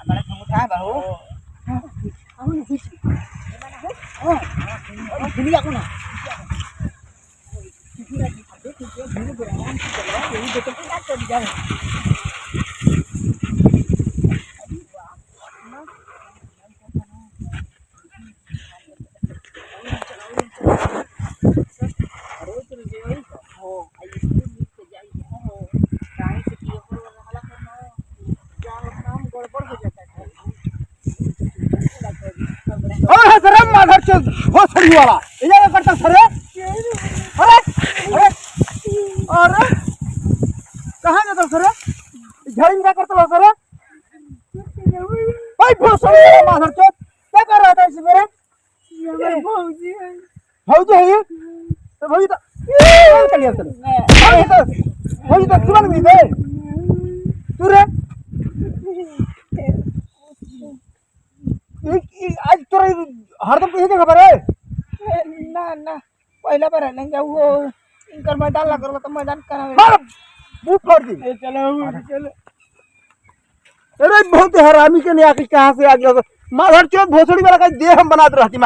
बड़ा झूठा है बहू आओ ना कुछ हां दुनिया को ना धीरे धीरे आराम से चलो यही देखो क्या कर जाओ अरे सर माधर चल हो सड़ी वाला ये क्या करता सर अरे अरे अरे कहां जाता सर झाड़ी क्या करता सर भाई भोसड़ी वाला माधर चल क्या कर रहा था इस मेरे भौजी है भौजी है ये तो भौजी तो चलिए सर भौजी तो सुन भी दे तू रे आज तोरा हरदम कहीं जगह पर है ना ना पहला बार नहीं जाऊ वो इनकर मैदान लग रहा तो मैदान करावे मार मुंह फोड़ दी चलो चलो अरे बहुत हरामी के नहीं आके कहां से आ गया माधर चौथ भोसड़ी वाला का देह हम बना दे रहती